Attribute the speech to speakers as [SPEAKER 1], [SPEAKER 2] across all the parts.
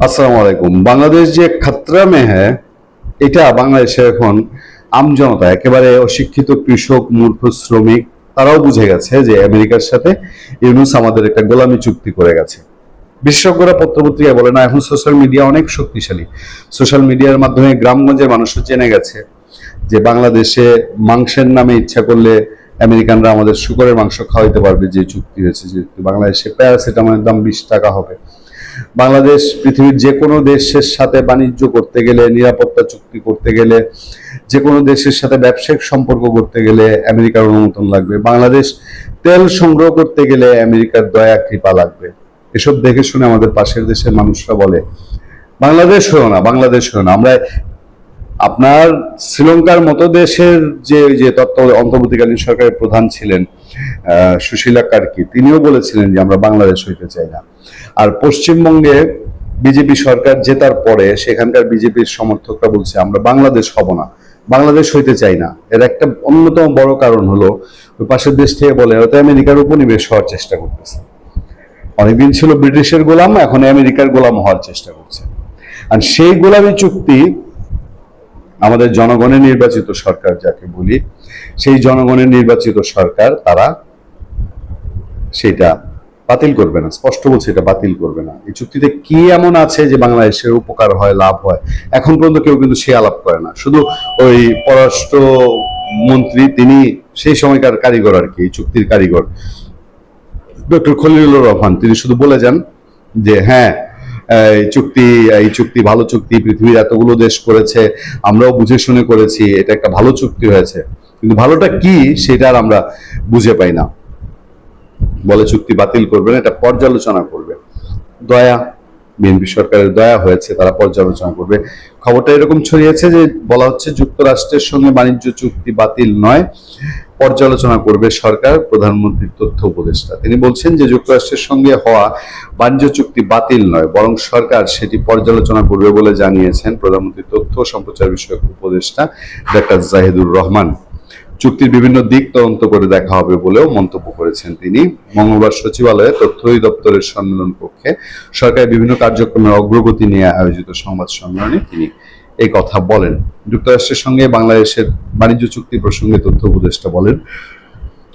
[SPEAKER 1] আসসালামু আলাইকুম। বাংলাদেশ যে খতরা মে হ্যায়, এটা বাংলাদেশে এখন আমজনতা, একেবারে অশিক্ষিত কৃষক, মূর্খ শ্রমিক, তারাও বুঝে গেছে যে আমেরিকার সাথে ইউনূস আমাদের একটা গোলামি চুক্তি করে গেছে। বিশেষজ্ঞরা পত্রপত্রিকায় বলে না, এখন সোশ্যাল মিডিয়া অনেক শক্তিশালী। সোশ্যাল মিডিয়ার মাধ্যমে গ্রামগঞ্জের মানুষও জেনে গেছে যে বাংলাদেশে মাংসের নামে ইচ্ছা করলে আমেরিকানরা আমাদের শুকরের মাংস খাওয়াইতে পারবে। যে চুক্তি হয়েছে, যে বাংলাদেশে প্যারাসিটামলের দাম 20 টাকা হবে। বাংলাদেশ পৃথিবীর যে কোনো দেশের সাথে বাণিজ্য করতে গেলে, নিরাপত্তা চুক্তি করতে গেলে, যে কোনো দেশের সাথে ব্যবসায়িক সম্পর্ক করতে গেলে আমেরিকার অনুমোদন লাগবে। বাংলাদেশ তেল সংগ্রহ করতে গেলে আমেরিকার দয়া কৃপা লাগবে। এসব দেখে শুনে আমাদের পাশের দেশের মানুষরা বলে বাংলাদেশ হলো না, বাংলাদেশ হলো না। আমরা আপনার শ্রীলঙ্কার মতো দেশের যে যে অন্তর্বর্তীকালীন সরকারের প্রধান ছিলেন সুশীলা কার্কি, তিনিও বলেছিলেন যে আমরা বাংলাদেশ হইতে চাই না। আর পশ্চিমবঙ্গে বিজেপি সরকার জেতার পরে সেখানকার বিজেপির সমর্থকরা বলছে আমরা বাংলাদেশ হব না, বাংলাদেশ হইতে চাই না। এর একটা অন্যতম বড় কারণ হলো ওই পাশের দেশ থেকে বলে হয়তো আমেরিকার উপনিবেশ হওয়ার চেষ্টা করতেছে। অনেকদিন ছিল ব্রিটিশের গোলাম, এখন আমেরিকার গোলাম হওয়ার চেষ্টা করছে। আর সেই গোলামী চুক্তি আমাদের জনগণের নির্বাচিত সরকার যাকে বলি, সেই জনগণের নির্বাচিত সরকার তারা সেটা বাতিল করবে না। স্পষ্ট বলছে, এটা বাতিল করবে না। এই চুক্তিতে কি এমন আছে যে বাংলাদেশের উপকার হয়, লাভ হয়, এখন পর্যন্ত কেউ কিন্তু সে আলাপ করে না। শুধু ওই পররাষ্ট্র মন্ত্রী, তিনি সেই সময়কার কারিগর আর কি, এই চুক্তির কারিগর ডক্টর খলিলুর রহমান, তিনি শুধু বলে যান যে হ্যাঁ এই চুক্তি ভালো চুক্তি, পৃথিবীর এতগুলো দেশ করেছে, আমরাও বুঝে শুনে করেছি, এটা একটা ভালো চুক্তি হয়েছে। কিন্তু ভালোটা কি সেটা আর আমরা বুঝে পাই না। বলে চুক্তি বাতিল করবে না, এটা পর্যালোচনা করবে। দয়া, বিএনপি সরকারের দয়া হয়েছে, তারা পর্যালোচনা করবে। খবরটা এরকম ছড়িয়েছে যে বলা হচ্ছে যুক্তরাষ্ট্রের সঙ্গে বাণিজ্য চুক্তি বাতিল নয়, পর্যালোচনা করবে সরকার। প্রধানমন্ত্রীর তথ্য উপদেষ্টা তিনি বলছেন যে যুক্তরাষ্ট্রের সঙ্গে হওয়া বাণিজ্য চুক্তি বাতিল নয়, বরং সরকার সেটি পর্যালোচনা করবে বলে জানিয়েছেন প্রধানমন্ত্রীর তথ্য ও সম্প্রচার বিষয়ক উপদেষ্টা ডাক্তার জাহিদুর রহমান। চুক্তির বিভিন্ন দিক তদন্ত করে দেখা হবে বলেও মন্তব্য করেছেন তিনি। মঙ্গলবার সচিবালয়ে তথ্য অধিদপ্তরের সম্মেলন কক্ষে সরকারের বিভিন্ন কার্যক্রমের অগ্রগতি নিয়ে আয়োজিত সংবাদ সম্মেলনে তিনি এই কথা বলেন। যুক্তরাষ্ট্রের সঙ্গে বাংলাদেশের বাণিজ্য চুক্তি প্রসঙ্গে তথ্য উপদেষ্টা বলেন,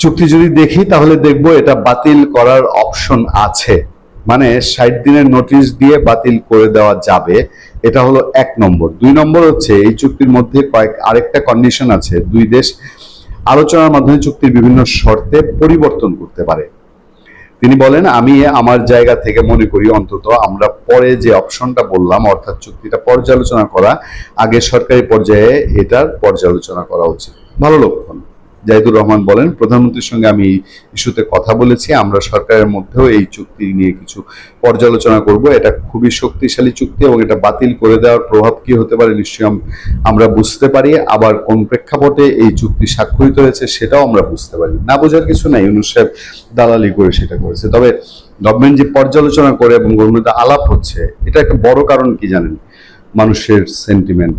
[SPEAKER 1] চুক্তি যদি দেখি তাহলে দেখব এটা বাতিল করার অপশন আছে, মানে 60 দিনের নোটিশ দিয়ে বাতিল করে দেওয়া যাবে। এটা হলো 1 নম্বর। 2 নম্বর হচ্ছে এই চুক্তির মধ্যে আরেকটা কন্ডিশন আছে, দুই দেশ আলোচনার মাধ্যমে চুক্তির বিভিন্ন শর্তে পরিবর্তন করতে পারে। তিনি বলেন, আমি আমার জায়গা থেকে মনে করি অন্তত আমরা পরে যে অপশনটা বললাম, অর্থাৎ চুক্তিটা পর্যালোচনা করা, আগে সরকারি পর্যায়ে এটার পর্যালোচনা করা উচিত। ভালো লক্ষণ। জাহিদুর রহমান বলেন, প্রধানমন্ত্রীর সঙ্গে আমি ইস্যুতে কথা বলেছি, আমরা সরকারের মধ্যেও এই চুক্তি নিয়ে কিছু পর্যালোচনা করব। এটা খুবই শক্তিশালী চুক্তি এবং এটা বাতিল করে দেওয়ার প্রভাব কি হতে পারে নিশ্চয়ই আমরা বুঝতে পারি। আবার কোন প্রেক্ষাপটে এই চুক্তি স্বাক্ষরিত হয়েছে সেটাও আমরা বুঝতে পারি। না বোঝার কিছু নাই, ইউনূস সাহেব দালালি করে সেটা করেছে। তবে গভর্নমেন্ট যে পর্যালোচনা করে এবং গভর্নমেন্ট আলাপ হচ্ছে, এটা একটা বড় কারণ কি জানেন? মানুষের সেন্টিমেন্ট।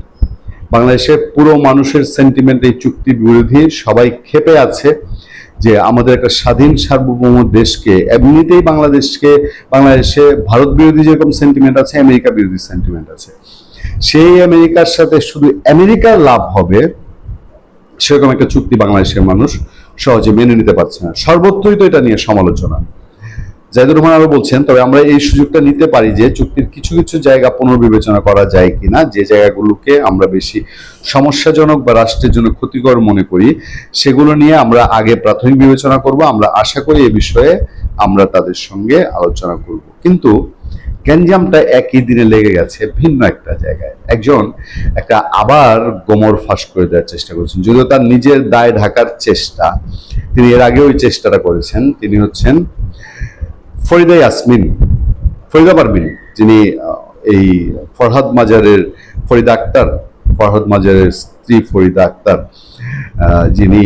[SPEAKER 1] বাংলাদেশের পুরো মানুষের সেন্টিমেন্ট এই চুক্তি বিরোধী। সবাই ক্ষেপে আছে যে আমাদের একটা স্বাধীন সার্বভৌম দেশকে, এমনিতেই বাংলাদেশে ভারত বিরোধী যেরকম সেন্টিমেন্ট আছে, আমেরিকা বিরোধী সেন্টিমেন্ট আছে। সেই আমেরিকার সাথে শুধু আমেরিকার লাভ হবে সেরকম একটা চুক্তি বাংলাদেশের মানুষ সহজে মেনে নিতে পারছে না। সর্বত্রই তো এটা নিয়ে সমালোচনা। জাহিদুর রহমান আরো বলছেন, তবে আমরা এই সুযোগটা নিতে পারি যে চুক্তির কিছু কিছু জায়গা পুনর্বিবেচনা করা যায় কিনা, যে জায়গাগুলোকে আমরা বেশি সমস্যাজনক বা রাষ্ট্রের জন্য ক্ষতিকর মনে করি সেগুলো নিয়ে আমরা আগে প্রাথমিক বিবেচনা করব। আমরা আশা করি এ বিষয়ে আমরা তাদের সঙ্গে আলোচনা করব। কিন্তু গ্যাঞ্জামটা একই দিনে লেগে গেছে ভিন্ন একটা জায়গায়। একজন একটা আবার গোমর ফাঁস করে দেওয়ার চেষ্টা করছেন, যদিও তার নিজের দায় ঢাকার চেষ্টা, তিনি এর আগে ওই চেষ্টাটা করেছেন। তিনি হচ্ছেন ফরিদা পারভিন, যিনি এই ফরহাদ মাজারের স্ত্রী ফরিদা আক্তার, যিনি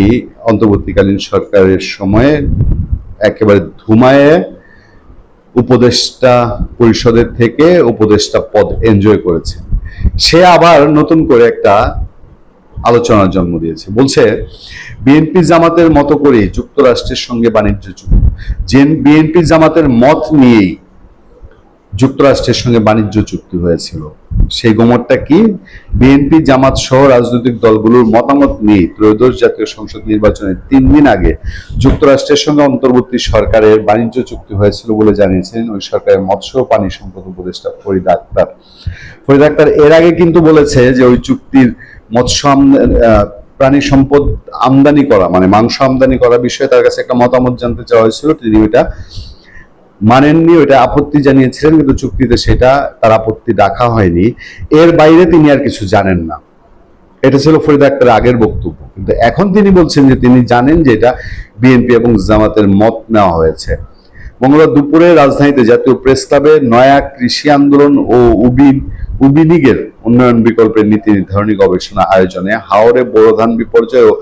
[SPEAKER 1] অন্তর্বর্তীকালীন সরকারের সময়ে একেবারে ধুমায়ে উপদেষ্টা পরিষদের থেকে উপদেষ্টা পদ এনজয় করেছে। সে আবার নতুন করে একটা আলোচনার জন্ম দিয়েছে। বলছে বিএনপি জামাতের মতো করে যুক্তরাষ্ট্রের সঙ্গে বাণিজ্য চুক্তি, বিএনপি জামাতের মত নিয়েই যুক্তরাষ্ট্রের সঙ্গে বাণিজ্য চুক্তি হয়েছিল। সেই গোমরটা কি? বিএনপি, জামাত সহ রাজনৈতিক দলগুলোর মতামত নিয়ে ত্রয়োদশ জাতীয় সংসদ নির্বাচনের 3 দিন আগে যুক্তরাষ্ট্রের সঙ্গে অন্তর্বর্তী সরকারের বাণিজ্য চুক্তি হয়েছিল বলে জানিয়েছেন ওই সরকারের মৎস্য ও পানি সম্পদ উপদেষ্টা ফরিদা আক্তার। ফরিদা আক্তার এর আগে কিন্তু বলেছে যে ওই চুক্তির মৎস্য প্রাণী সম্পদ আমদানি করা মানে মাংস আমদানি করা বিষয়ে তার কাছে একটা মতামত জানতে চাওয়া হয়েছিল, তিনি ওইটা মানেননি, ওইটা আপত্তি জানিয়েছিলেন, কিন্তু চুক্তিতে সেটা তার আপত্তি রাখা হয়নি। এর বাইরে তিনি আর কিছু জানেন না, এটা ছিল ফরিদা আক্তারের আগের বক্তব্য। কিন্তু এখন তিনি বলছেন যে তিনি জানেন যে এটা বিএনপি এবং জামাতের মত নেওয়া হয়েছে। মঙ্গলবার দুপুরে রাজধানীতে জাতীয় প্রেস ক্লাবে নয়া কৃষি আন্দোলন ও উবিনিগের উন্নয়ন বিকল্পের নীতি নির্ধারণী গবেষণা আয়োজনে হাওরে বোরো ধান বিপর্যয় ও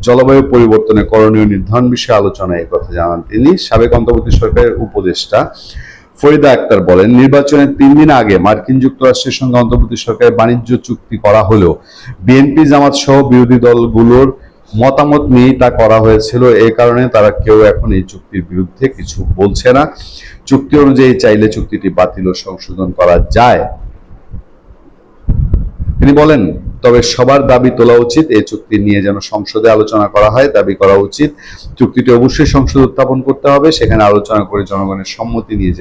[SPEAKER 1] জলবায়ু পরিবর্তনের করণীয় নির্ধারণ বিষয়ে আলোচনায় এই কথা জানান তিনি। সাবেক অন্তর্বর্তী সরকারের উপদেষ্টা ফরিদা আক্তার বলেন, নির্বাচনের 3 দিন আগে মার্কিন যুক্তরাষ্ট্রের সঙ্গে অন্তর্বর্তী সরকারের বাণিজ্য চুক্তি করা হলেও বিএনপি, জামাত সহ বিরোধী দলগুলোর মতামত নিয়েই তা করা হয়েছিল। এই কারণে তারা কেউ এখন এই চুক্তির বিরুদ্ধে কিছু বলছে না। চুক্তি অনুযায়ী চাইলে চুক্তিটি বাতিল ও সংশোধন করা যায়। তিনি বলেন, তবে সবার দাবি তোলা উচিত, এই চুক্তি নিয়ে যেন সংসদে আলোচনা করা হয়, দাবি করা উচিত। চুক্তিটি অবশ্যই সংসদে উত্থাপন করতে হবে, সেখানে আলোচনা করে জনগণের সম্মতি নিয়ে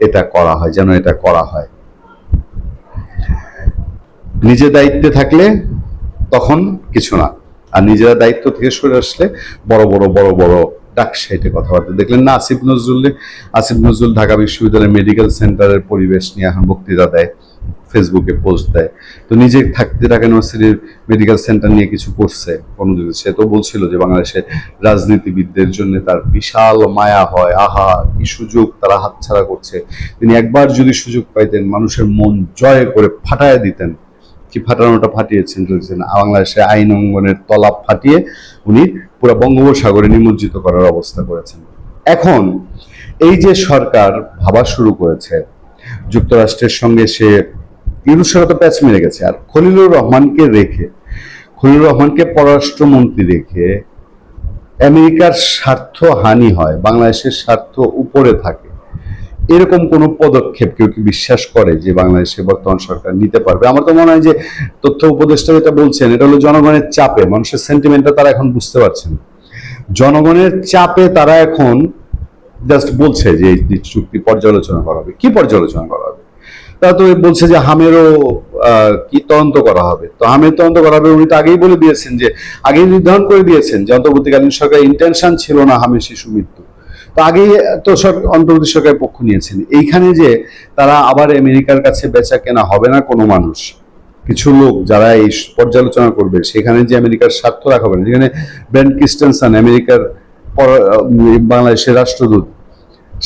[SPEAKER 1] এটা করা হয়, যেন এটা করা হয়। নিজে দায়িত্বে থাকলে তখন কিছু না, আর নিজেরা দায়িত্ব থেকে সরে আসলে বড় বড় ডাক সাইটে কথাবার্তা দেখলেন না আসিফ নজরুল ঢাকা বিশ্ববিদ্যালয়ের মেডিকেল সেন্টারের পরিবেশ নিয়ে এখন বক্তৃতা দেয়, ফেসবুকে পোস্ট দেয়। তো নিজে থাকতে ঢাকা ইউনিভার্সিটির মেডিকেল সেন্টার নিয়ে কিছু করছে কোনো দিন, সে তো বলছিল যে বাংলাদেশের রাজনীতিবিদদের জন্য তার বিশাল মায়া হয়, আহা কি সুযোগ তারা হাতছাড়া করছে। তিনি একবার যদি সুযোগ পাইতেন মানুষের মন জয় করে ফাটায় দিতেন। কি ফাটানোটা ফাটিয়েছেন চলছেন, বাংলাদেশে আইন অঙ্গনের তলা ফাটিয়ে উনি পুরো বঙ্গোপসাগরে নিমজ্জিত করার অবস্থা করেছেন। এখন এই যে সরকার ভাবা শুরু করেছে যুক্তরাষ্ট্রের সঙ্গে, সে ইউনুসের তো প্যাচ মেরে গেছে, আর খলিলুর রহমানকে পররাষ্ট্রমন্ত্রী রেখে আমেরিকার স্বার্থ হানি হয়, বাংলাদেশের স্বার্থ উপরে থাকে, এরকম কোন পদক্ষেপ কেউ কি বিশ্বাস করে যে বাংলাদেশে বর্তমান সরকার নিতে পারবে? আমার তো মনে হয় যে তথ্য উপদেষ্টা যেটা বলছেন এটা হলো জনগণের চাপে, মানুষের সেন্টিমেন্টটা তারা এখন বুঝতে পারছেন। জনগণের চাপে তারা এখন জাস্ট বলছে যে এই চুক্তি পর্যালোচনা করা হবে। কি পর্যালোচনা করা হবে? তারা তো বলছে যে হামেরও কি তদন্ত করা হবে। তো হামের তদন্ত করা হবে, উনি তো আগেই বলে দিয়েছেন, যে আগেই নির্ধারণ করে দিয়েছেন যে অন্তর্বর্তীকালীন সরকারের ইন্টেনশন ছিল না হামের শিশু মৃত্যু। তো আগেই তো অন্তর্বর্তী সরকারের পক্ষ নিয়েছেন। এইখানে যে তারা আবার আমেরিকার কাছে বেচা কেনা হবে না কোনো মানুষ, কিছু লোক যারা এই পর্যালোচনা করবে সেখানে যে আমেরিকার স্বার্থ রাখা হবে না, যেখানে ব্রেন ক্রিস্টেনসন আমেরিকার বাংলাদেশের রাষ্ট্রদূত,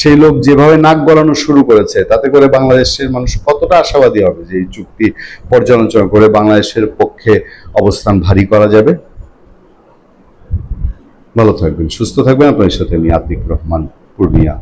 [SPEAKER 1] সেই লোক যেভাবে নাক গলানো শুরু করেছে তাতে করে বাংলাদেশের মানুষ কতটা আশাবাদী হবে যে এই চুক্তি পর্যালোচনা করে বাংলাদেশের পক্ষে অবস্থান ভারী করা যাবে। ভালো থাকবেন, সুস্থ থাকবেন। আপনার সাথে আমি আতিক রহমান, পূর্ণিয়া।